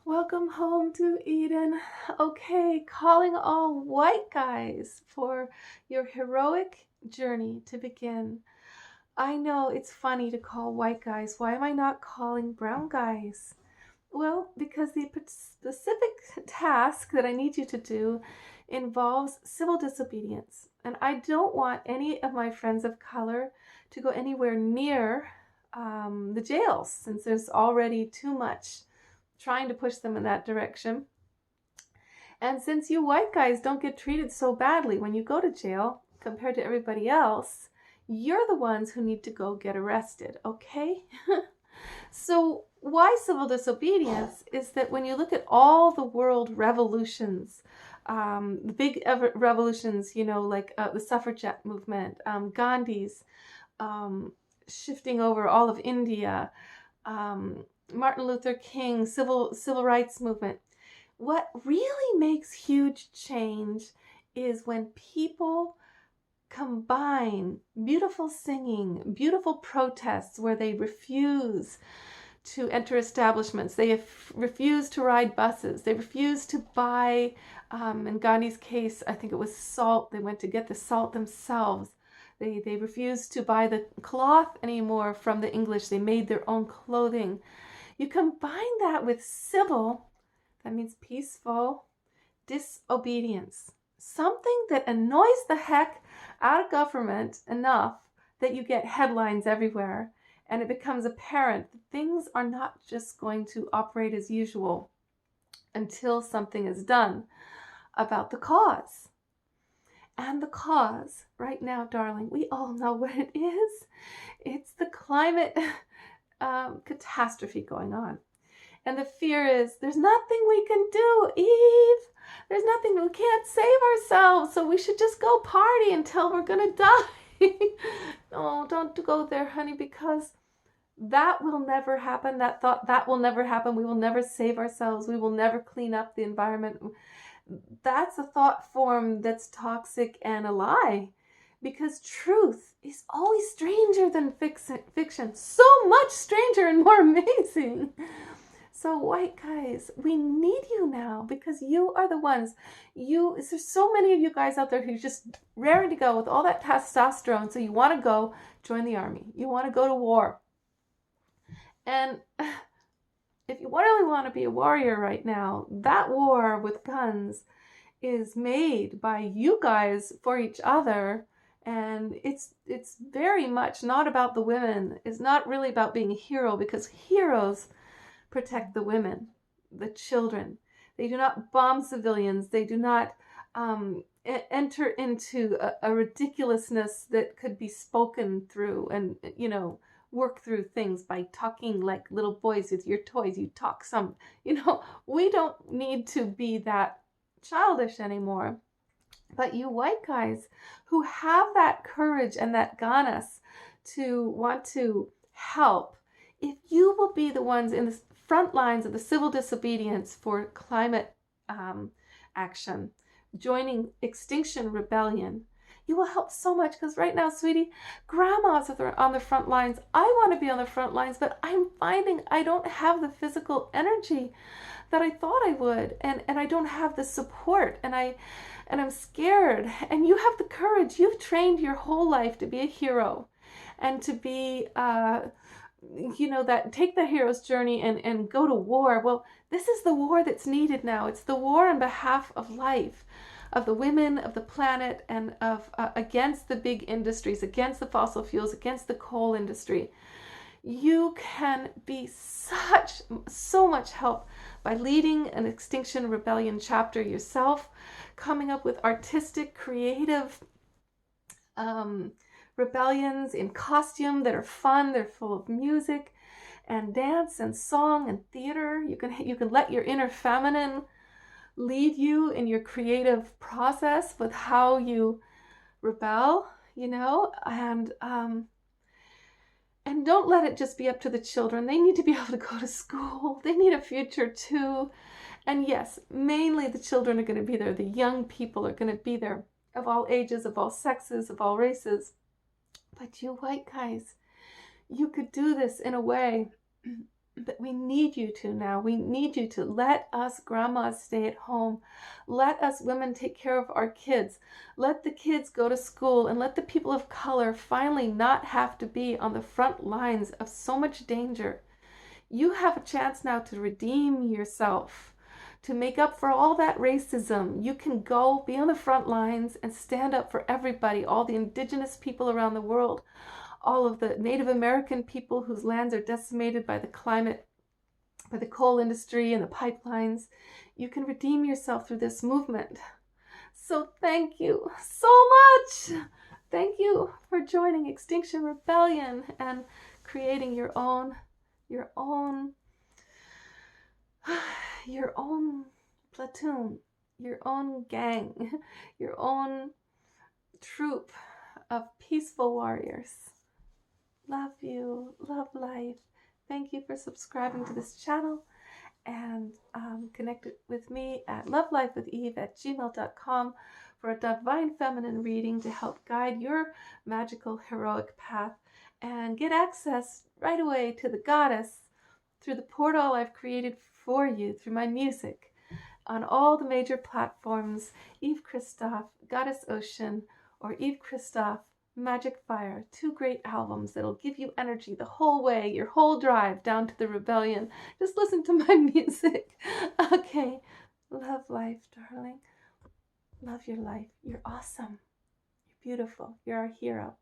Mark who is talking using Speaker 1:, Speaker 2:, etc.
Speaker 1: Welcome home to Eden. Okay, calling all white guys for your heroic journey to begin. I know it's funny to call white guys. Why am I not calling brown guys? Well, because the specific task that I need you to do involves civil disobedience. And I don't want any of my friends of color to go anywhere near the jails since there's already too much trying to push them in that direction. And since you white guys don't get treated so badly when you go to jail compared to everybody else, you're the ones who need to go get arrested, okay? So why civil disobedience is that when you look at all the world revolutions, the big revolutions, like the suffragette movement, Gandhi's shifting over all of India, Martin Luther King, civil rights movement. What really makes huge change is when people combine beautiful singing, beautiful protests where they refuse to enter establishments, they refuse to ride buses, they refuse to buy, in Gandhi's case, I think it was salt, they went to get the salt themselves. They refused to buy the cloth anymore from the English, they made their own clothing. You combine that with civil, that means peaceful, disobedience. Something that annoys the heck out of government enough that you get headlines everywhere and it becomes apparent that things are not just going to operate as usual until something is done about the cause. And the cause, right now, darling, we all know what it is. It's the climate catastrophe going on. And the fear is, there's nothing we can do, Eve. There's nothing, we can't save ourselves, so we should just go party until we're gonna die. Oh, don't go there, honey, because that will never happen. That will never happen. We will never save ourselves. We will never clean up the environment. That's a thought form that's toxic and a lie. Because truth is always stranger than fiction. So much stranger and more amazing. So white guys, we need you now because you are the ones. There's so many of you guys out there who's just raring to go with all that testosterone. So you want to go join the army. You want to go to war. And if you really want to be a warrior right now, that war with guns is made by you guys for each other. And it's very much not about the women. It's not really about being a hero because heroes protect the women, the children. They do not bomb civilians. They do not enter into a ridiculousness that could be spoken through and, work through things by talking like little boys with your toys. You talk some, we don't need to be that childish anymore. But you white guys who have that courage and that ganas to want to help, if you will be the ones in the front lines of the civil disobedience for climate action, joining Extinction Rebellion, you will help so much because right now, sweetie, grandmas are on the front lines. I want to be on the front lines, but I'm finding I don't have the physical energy that I thought I would, and I don't have the support, and I'm scared. And you have the courage. You've trained your whole life to be a hero and to be that take the hero's journey and go to war. Well, this is the war that's needed now. It's the war on behalf of life, of the women, of the planet, and of against the big industries, against the fossil fuels, against the coal industry. You can be so much help by leading an Extinction Rebellion chapter yourself, coming up with artistic, creative rebellions in costume that are fun. They're full of music and dance and song and theater. You can let your inner feminine lead you in your creative process with how you rebel, and don't let it just be up to the children. They need to be able to go to school. They need a future too. And yes, mainly the children are going to be there. The young people are going to be there, of all ages, of all sexes, of all races. But you white guys, you could do this in a way But we need you to now. We need you to let us grandmas stay at home. Let us women take care of our kids. Let the kids go to school, and let the people of color finally not have to be on the front lines of so much danger. You have a chance now to redeem yourself, to make up for all that racism. You can go be on the front lines and stand up for everybody, all the indigenous people around the world, all of the Native American people whose lands are decimated by the climate, by the coal industry and the pipelines. You can redeem yourself through this movement. So thank you so much. Thank you for joining Extinction Rebellion and creating your own platoon, your own gang, your own troop of peaceful warriors. Love you, love life. Thank you for subscribing to this channel, and connect with me at lovelifewitheve@gmail.com for a divine feminine reading to help guide your magical heroic path, and get access right away to the goddess through the portal I've created for you through my music on all the major platforms: Eve Christoph, Goddess Ocean, or Eve Christoph, Magic Fire. 2 great albums that'll give you energy the whole way, your whole drive down to the rebellion. Just listen to my music. Okay. Love life, darling. Love your life. You're awesome. You're beautiful. You're our hero.